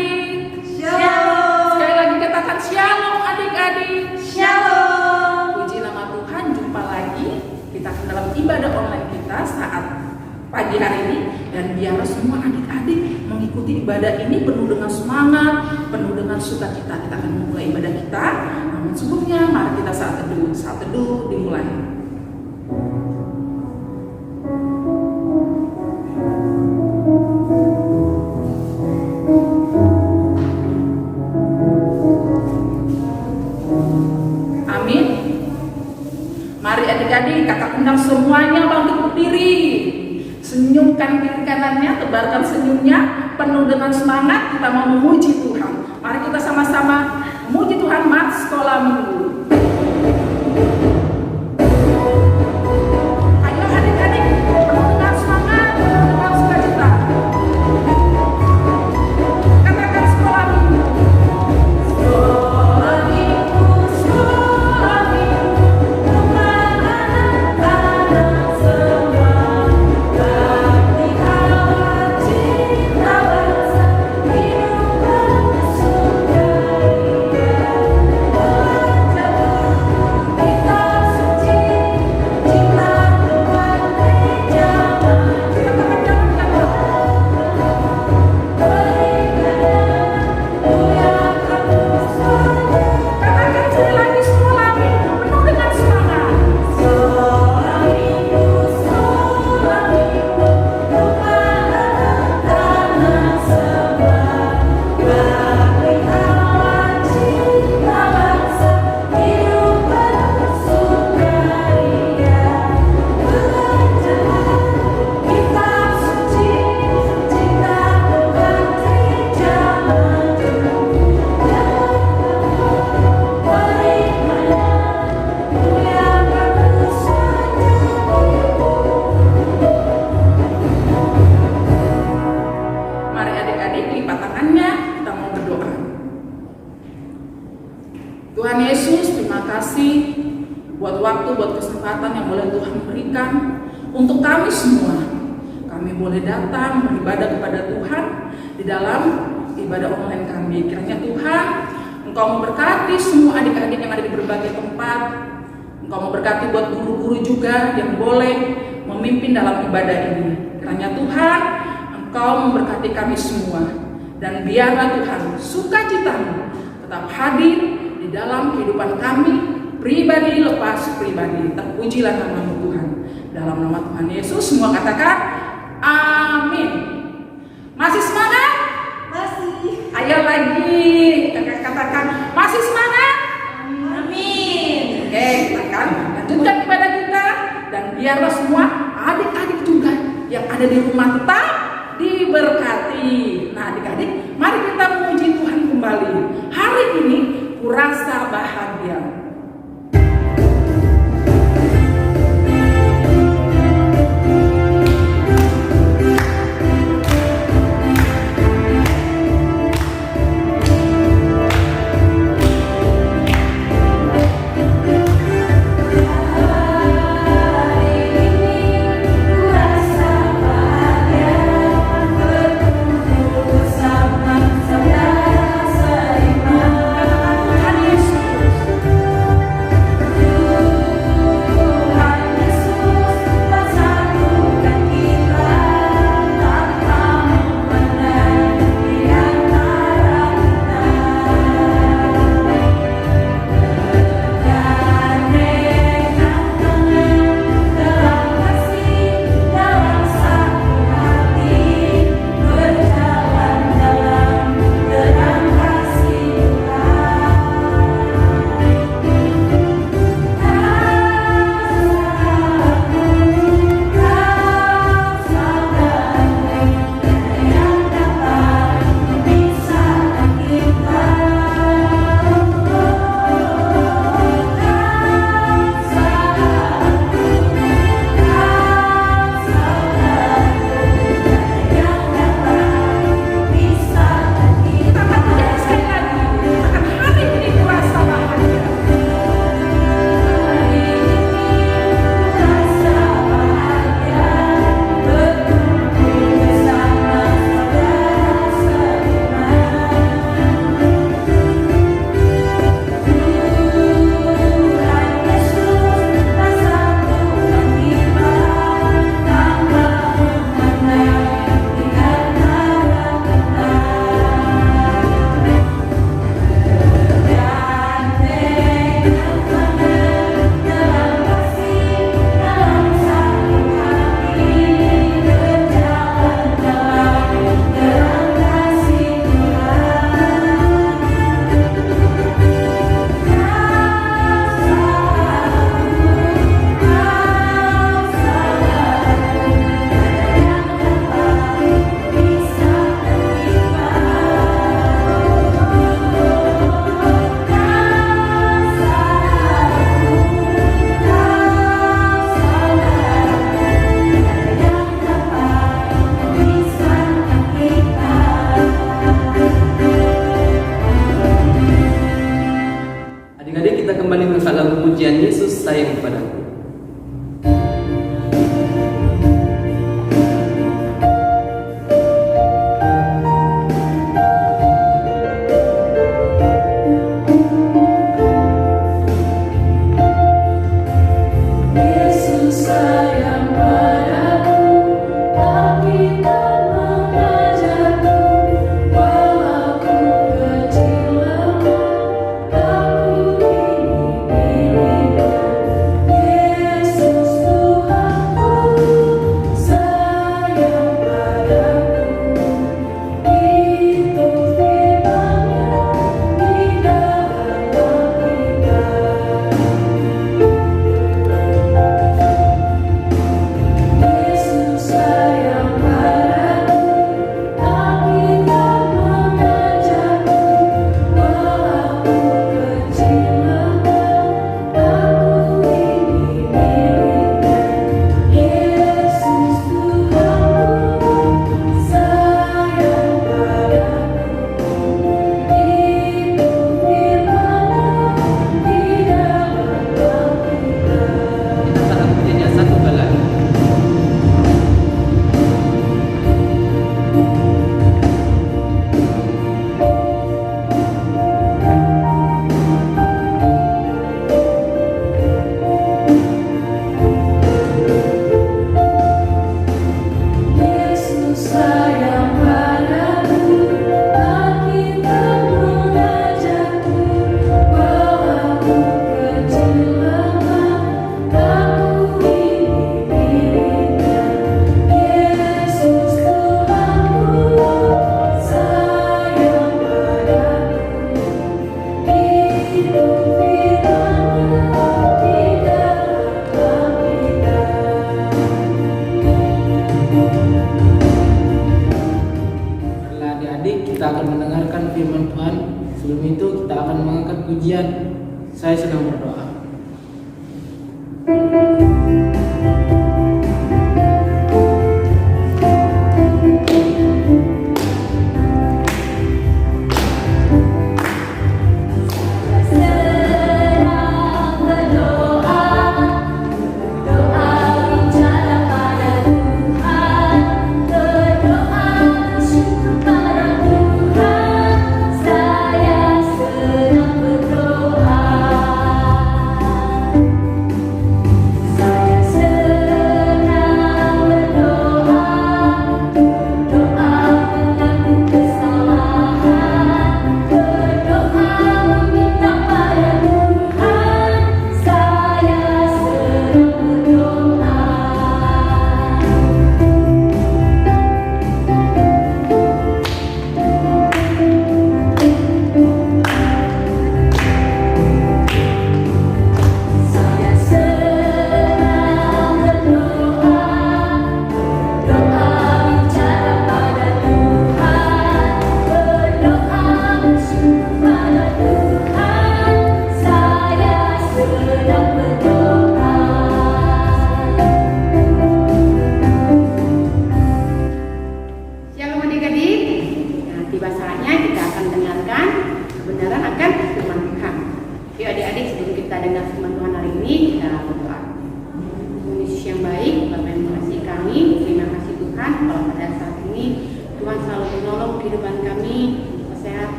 adik-adik. Shalom. Sekali lagi katakan shalom adik-adik. Shalom. Puji nama Tuhan, jumpa lagi kita akan dalam ibadah online kita saat pagi hari ini. Dan biar semua adik-adik mengikuti ibadah ini penuh dengan semangat, penuh dengan sukacita. Kita akan memulai ibadah kita. Namun sebelumnya mari kita saat teduh. Saat teduh dimulai. Amin. Mari adik-adik, kakak undang semuanya bangkit berdiri. Senyumkan kiri kanannya, tebarkan senyumnya, penuh dengan semangat. Kita mau memuji Tuhan. Mari kita sama-sama memuji Tuhan. Mari sekolah minggu. Ayo adik-adik, penuh dengan semangat, penuh dengan sukacita. Katakan sekolah minggu. Sekolah minggu, sekolah minggu, teman anak-anak semua. Bakti awal cinta bangsa, hidup bersukaria. Baca kitab suci, cinta Tuhan gereja maju. Katakan sekali lagi, sekolah minggu penuh dengan semangat. Sekolah minggu, sekolah minggu, teman anak-anak semua. Bakti awal cinta bangsa, hidup bersukaria. Belajar kitab suci, cinta Tuhan gereja maju. Mari adik-adik lipat tangannya, kita mau berdoa. Tuhan Yesus, terima kasih buat waktu, buat kesempatan yang boleh Tuhan berikan untuk kami semua. Kami boleh datang beribadah kepada Tuhan di dalam ibadah online kami. Kiranya Tuhan, Engkau memberkati semua adik-adik yang ada di berbagai tempat. Engkau memberkati buat guru-guru juga yang boleh memimpin dalam ibadah ini. Kiranya Tuhan, Engkau memberkati kami semua. Dan biarlah Tuhan, sukacita-Mu tetap hadir di dalam kehidupan kami, pribadi lepas pribadi. Terpujilah nama-Mu Tuhan. Dalam nama Tuhan Yesus, semua katakan, amin. Masih semangat? Masih. Ayo lagi, kakak katakan, masih semangat? Amin. Oke, kita akan lanjutkan ibadah kita. Dan biarlah semua adik-adik juga yang ada di rumah tetap diberkati. Nah adik-adik, mari kita memuji Tuhan kembali. Hari ini kurasa bahagia. Kurasa bahagia, bertumbuh bersama. adik-adik kita akan mendengarkan firman Tuhan. Sebelum itu kita akan mengangkat pujian Saya Sedang Berdoa.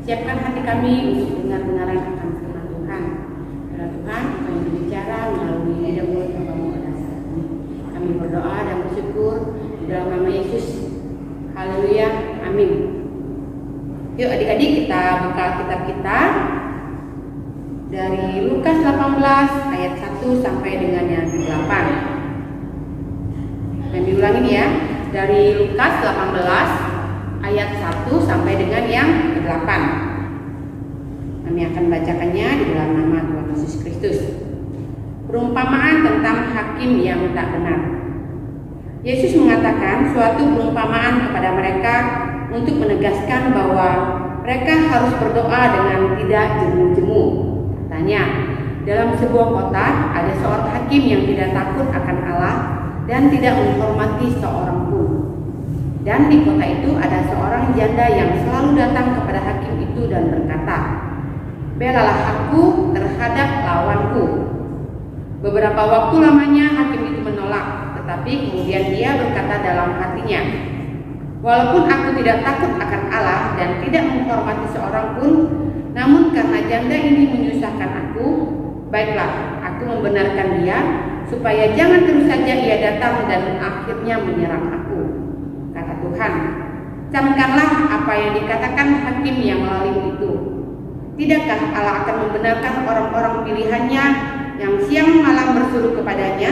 Siapkan hati kami untuk dengar-dengaran akan firman Tuhan. Karena Tuhan akan berbicara melalui lidah mulut hambamu pada saat ini. Kami berdoa dan bersyukur di dalam nama Yesus. Haleluya, amin. Yuk adik-adik kita buka kitab kita dari Lukas 18 ayat 1 sampai dengan yang 8. Dan diulangin ya, dari Lukas 18 ayat 1 sampai dengan yang 8. Kami akan bacakannya di dalam nama Tuhan Yesus Kristus. Perumpamaan tentang hakim yang tak benar. Yesus mengatakan suatu perumpamaan kepada mereka untuk menegaskan bahwa mereka harus berdoa dengan tidak jemu-jemu. Katanya, dalam sebuah kota ada seorang hakim yang tidak takut akan Allah dan tidak menghormati seorang pun. Dan di kota itu ada seorang janda yang selalu datang kepada hakim itu dan berkata, "Belalah aku terhadap lawanku." Beberapa waktu lamanya hakim itu menolak, tetapi kemudian dia berkata dalam hatinya, "Walaupun aku tidak takut akan Allah dan tidak menghormati seorang pun, namun karena janda ini menyusahkan aku, baiklah aku membenarkan dia, supaya jangan terus saja ia datang dan akhirnya menyerang aku." Kata Tuhan, "Camkanlah apa yang dikatakan hakim yang lalim itu. Tidakkah Allah akan membenarkan orang-orang pilihannya yang siang malam berseru kepadanya?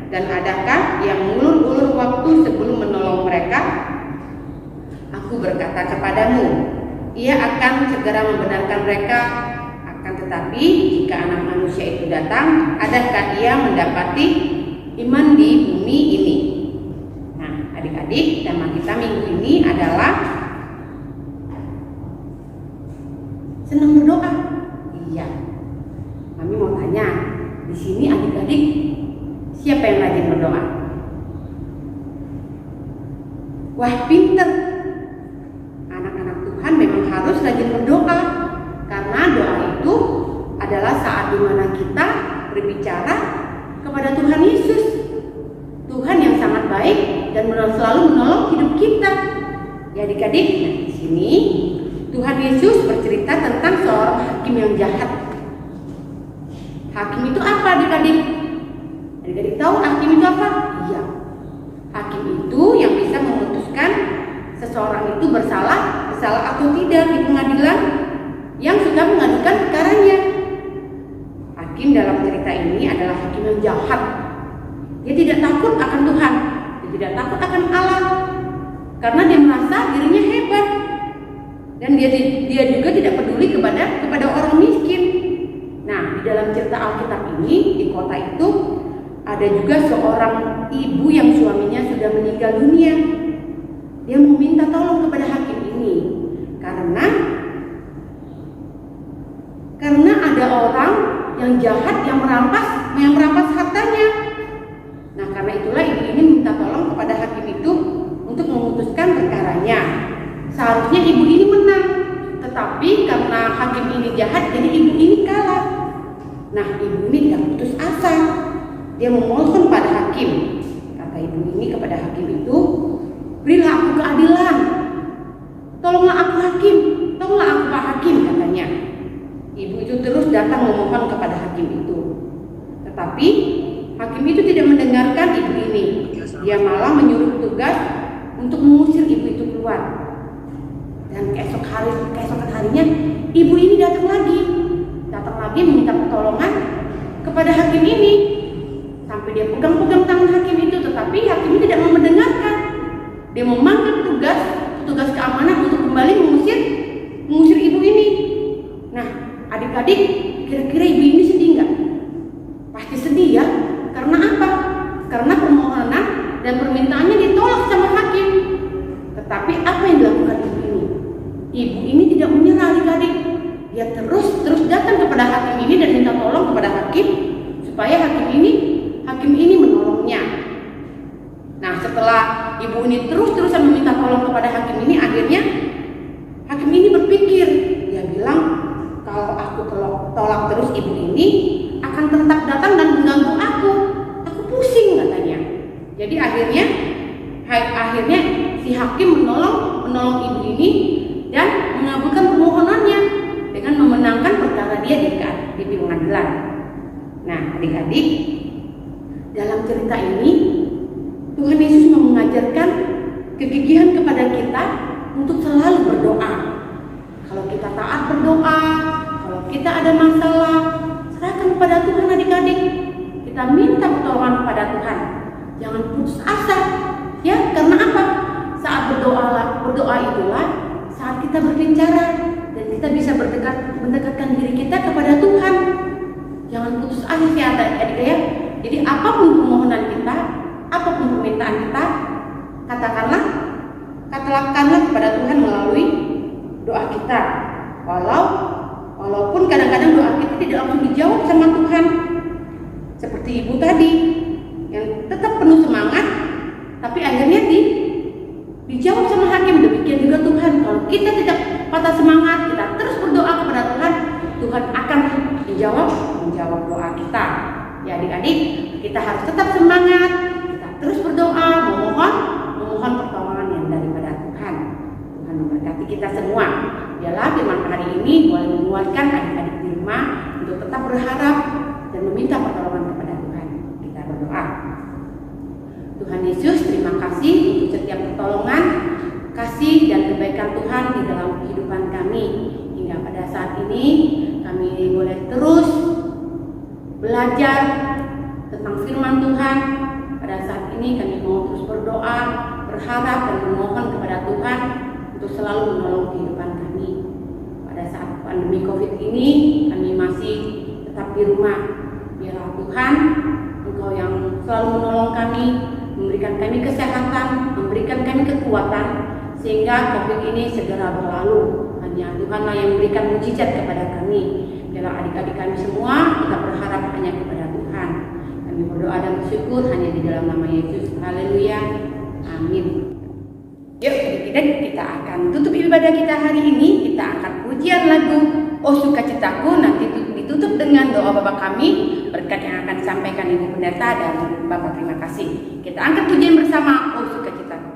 Dan adakah yang mengulur-ulur waktu sebelum menolong mereka? Aku berkata kepadamu, ia akan segera membenarkan mereka. Akan tetapi jika Anak Manusia itu datang, adakah ia mendapati iman di bumi ini?" Nah, adik-adik, tema kita minggu ini adalah senang berdoa. Iya. Kami mau tanya, di sini adik-adik siapa yang rajin berdoa? Wah, pinter. Anak-anak Tuhan memang harus rajin berdoa, karena doa itu adalah saat dimana kita berbicara kepada Tuhan Yesus, Tuhan yang sangat baik dan selalu menolong hidup kita. Ya adik-adik, nah di sini Tuhan Yesus bercerita tentang seorang hakim yang jahat. Hakim itu apa adik-adik? Adik-adik tahu hakim itu apa? Iya. Hakim itu yang bisa memutuskan seseorang itu bersalah atau tidak di pengadilan yang sudah mengadukan perkaranya. Hakim dalam cerita ini adalah hakim yang jahat. Dia tidak takut akan Tuhan, dia tidak takut akan Allah, karena dia merasa dirinya hebat. Dan dia juga tidak peduli kepada orang miskin. Nah, di dalam cerita Alkitab ini, di kota itu ada juga seorang ibu yang suaminya sudah meninggal dunia. Dia meminta tolong kepada hakim ini karena ada orang yang jahat yang merampas hartanya. Nah, karena itulah ibu ini minta tolong kepada hakim itu untuk memutuskan perkaranya. Seharusnya ibu ini menang, tetapi karena hakim ini jahat, jadi ibu ini kalah. Nah, ibu ini tidak putus asa. Dia memohon pada hakim. Kata ibu ini kepada hakim itu, berilah aku keadilan. Tolonglah aku hakim, tolonglah aku Pak Hakim, katanya. Ibu itu terus datang memohon kepada hakim itu. Tetapi hakim itu tidak mendengarkan ibu ini. Dia malah menyuruh petugas untuk mengusir ibu itu keluar. Dan keesokan harinya ibu ini datang lagi meminta pertolongan kepada hakim ini. Sampai dia pegang-pegang tangan hakim itu, tetapi hakim ini tidak mau mendengarkan. Dia memanggil petugas keamanan untuk kembali mengusir ibu ini. Nah, adik-adik, kira-kira ibu ini sedih nggak? Pasti sedih ya. Karena apa? Karena permohonan dan permintaannya ditolak sama hakim. Tetapi apa yang dilakukan ibu ini? Ibu ini tidak menyerah, adik-adik. Dia terus datang kepada hakim ini dan minta tolong kepada hakim supaya hakim ini menolongnya. Nah, setelah ibu ini terus-terusan meminta tolong kepada hakim ini, akhirnya hakim ini berpikir. Dia bilang, kalau aku tolak terus ibu ini akan tetap datang dan mengganggu aku pusing, katanya. Jadi akhirnya si hakim menolong ibu ini dan mengabulkan permohonannya dengan memenangkan perkara dia di pengadilan. Nah, adik-adik, dalam cerita ini Tuhan Yesus mau mengajarkan kegigihan kepada kita untuk selalu berdoa. Kalau kita taat berdoa, kalau kita ada masalah, serahkan kepada Tuhan, adik-adik. Kita minta pertolongan kepada Tuhan. Jangan putus asa. Ya, karena apa? Saat berdoa itulah saat kita berbicara dan kita bisa mendekatkan diri kita kepada Tuhan. Jangan putus asa ya, adik-adik ya. Jadi apapun permohonan kita, apapun permintaan kita, katakanlah kepada Tuhan melalui doa kita. Walaupun kadang-kadang doa kita tidak langsung dijawab sama Tuhan. Seperti ibu tadi yang tetap penuh semangat, tapi akhirnya dijawab sama hakim. Demikian juga Tuhan, kalau kita tidak patah semangat, kita terus berdoa kepada Tuhan, Tuhan akan menjawab doa kita. Ya adik-adik, kita harus tetap semangat, kita terus berdoa, memohon pertolongan yang daripada Tuhan. Tuhan memberkati kita semua. Biarlah firman hari ini boleh menguatkan adik-adik di rumah untuk tetap berharap dan meminta pertolongan kepada Tuhan. Kita berdoa. Tuhan Yesus, terima kasih untuk setiap pertolongan, kasih dan kebaikan Tuhan di dalam kehidupan kami. Hingga pada saat ini kami boleh terus belajar tentang firman Tuhan. Pada saat ini kami mau terus berdoa, berharap dan memohon kepada Tuhan untuk selalu menolong kehidupan kami. Pada saat pandemi COVID ini kami masih tetap di rumah. Biarlah Tuhan, Engkau yang selalu menolong kami, memberikan kami kesehatan, memberikan kami kekuatan, sehingga COVID ini segera berlalu. Hanya Tuhanlah yang memberikan mujizat kepada kami. Biarlah adik-adik kami semua kita berharap hanya kepada Tuhan. Kami berdoa dan bersyukur hanya di dalam nama Yesus. Haleluya. Amin. Yuk adik-adik, kita akan tutup ibadah kita hari ini. Kita akan pujian lagu Oh Sukacitaku, nanti ditutup dengan doa Bapa kami, berkat yang akan disampaikan Ibu Pendeta dan Bapak. Terima kasih. Kita angkat pujian bersama Oh Sukacitaku.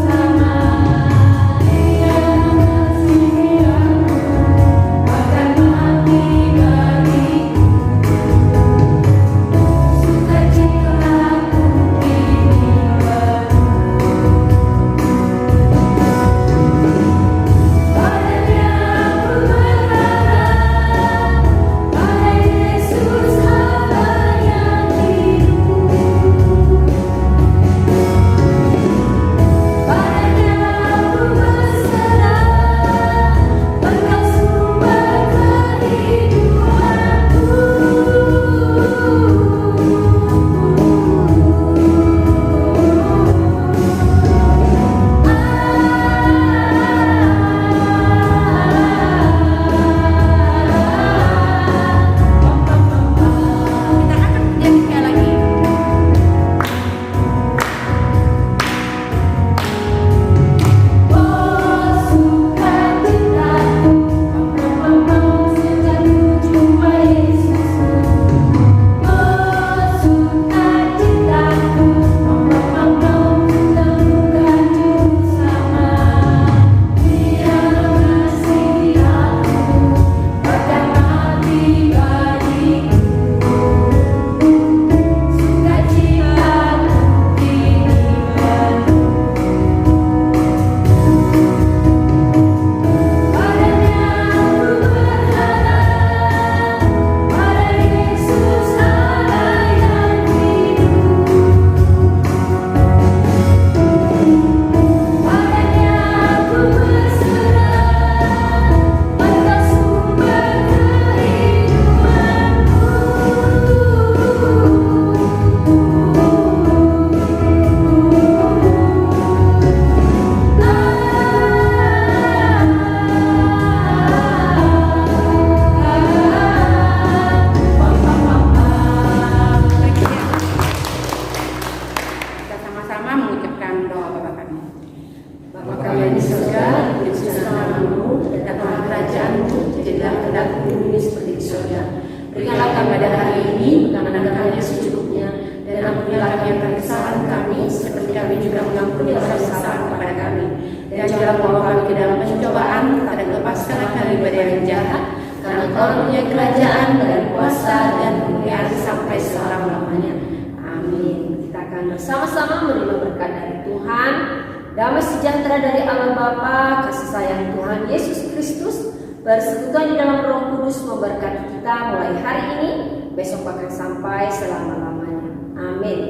Sama akan kesalahan kami, seperti kami juga mengampuni dosa kesalahan kepada kami. Dan jangan bawa kami ke dalam pencobaan, tapi lepaskanlah kami dari yang jahat. Karena Engkau punya kerajaan dan kuasa dan kemuliaan sampai selama-lamanya. Amin. Kita akan bersama-sama menerima berkat dari Tuhan. Damai sejahtera dari Allah Bapa, kasih sayang Tuhan Yesus Kristus, persekutuan di dalam Roh Kudus memberkati kita mulai hari ini, besok bahkan sampai selama-lamanya. Amin.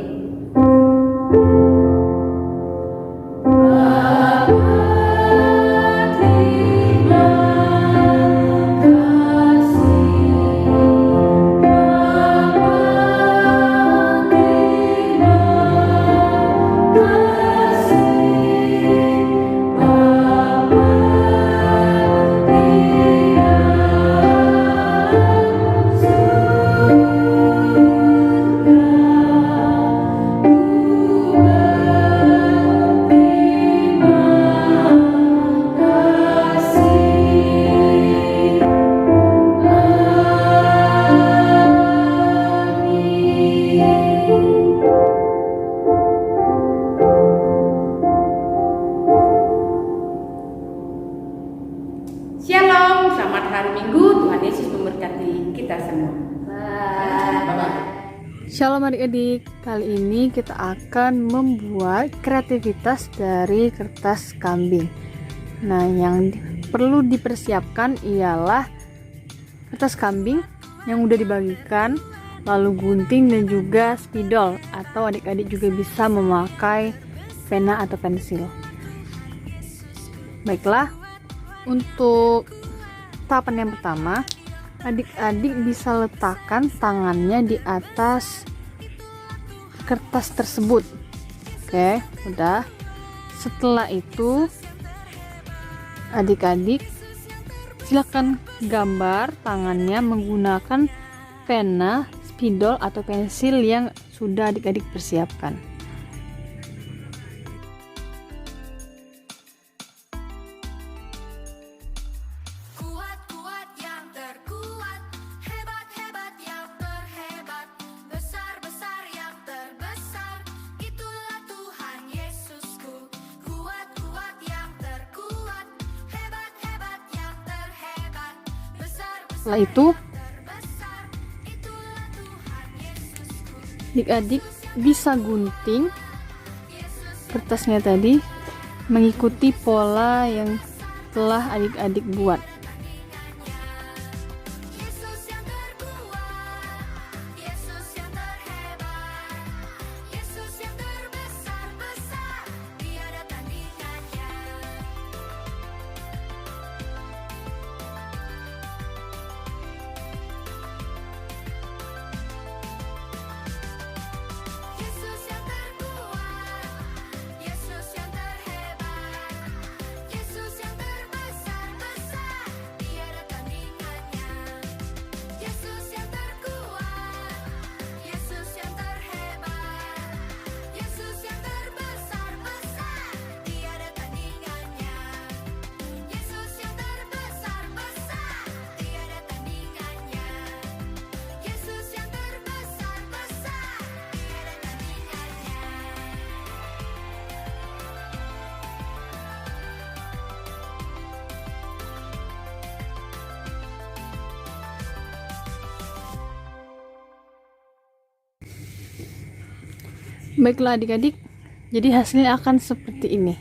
Shalom, selamat hari Minggu. Tuhan Yesus memberkati kita semua. Shalom adik-adik, kali ini kita akan membuat kreativitas dari kertas kambing. Nah, yang perlu dipersiapkan ialah kertas kambing yang udah dibagikan, lalu gunting dan juga spidol, atau adik-adik juga bisa memakai pena atau pensil. Baiklah, untuk tahapan yang pertama, adik-adik bisa letakkan tangannya di atas kertas tersebut. Oke, udah. Setelah itu adik-adik silakan gambar tangannya menggunakan pena, spidol atau pensil yang sudah adik-adik persiapkan. Kuat-kuat yang terkuat, hebat-hebat yang terhebat, besar-besar yang terbesar, itulah Tuhan Yesusku. Kuat-kuat yang terkuat, hebat-hebat yang terhebat, besar-besar Setelah itu terbesar, itulah Tuhan Yesusku. adik-adik bisa gunting kertasnya tadi mengikuti pola yang telah adik-adik buat. Yesus yang terkuat, Yesus yang terhebat, Yesus yang terbesar-besar, tiada tandingannya. Yesus yang terkuat, Yesus yang terhebat, Yesus yang terbesar-besar, tiada tandingannya. Yesus yang terkuat, Yesus yang terhebat, Yesus yang terbesar-besar, tiada tandingannya. Yesus yang terbesar-besar, tiada tandingannya. Yesus yang terbesar-besar, tiada tandingannya. Baiklah adik-adik, jadi hasilnya akan seperti ini.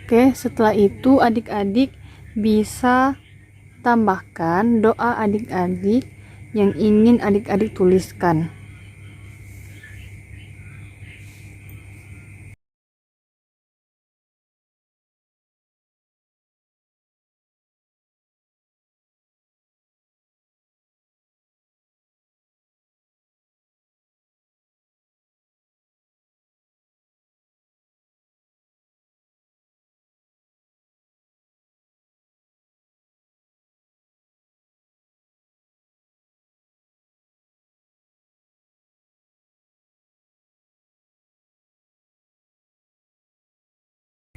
Oke, setelah itu adik-adik bisa tambahkan doa adik-adik yang ingin adik-adik tuliskan.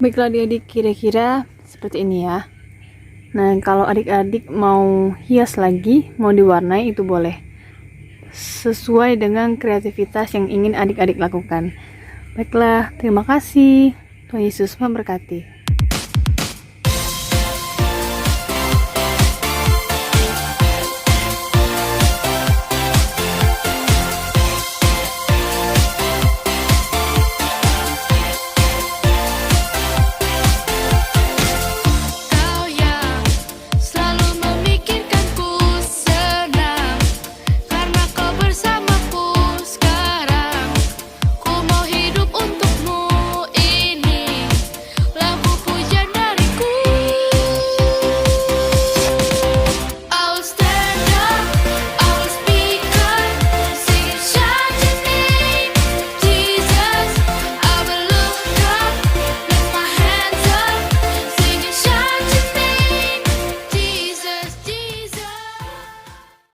Baiklah adik-adik, kira-kira seperti ini ya. Nah, kalau adik-adik mau hias lagi, mau diwarnai, itu boleh. sesuai dengan kreativitas yang ingin adik-adik lakukan. Baiklah, terima kasih. Tuhan Yesus memberkati.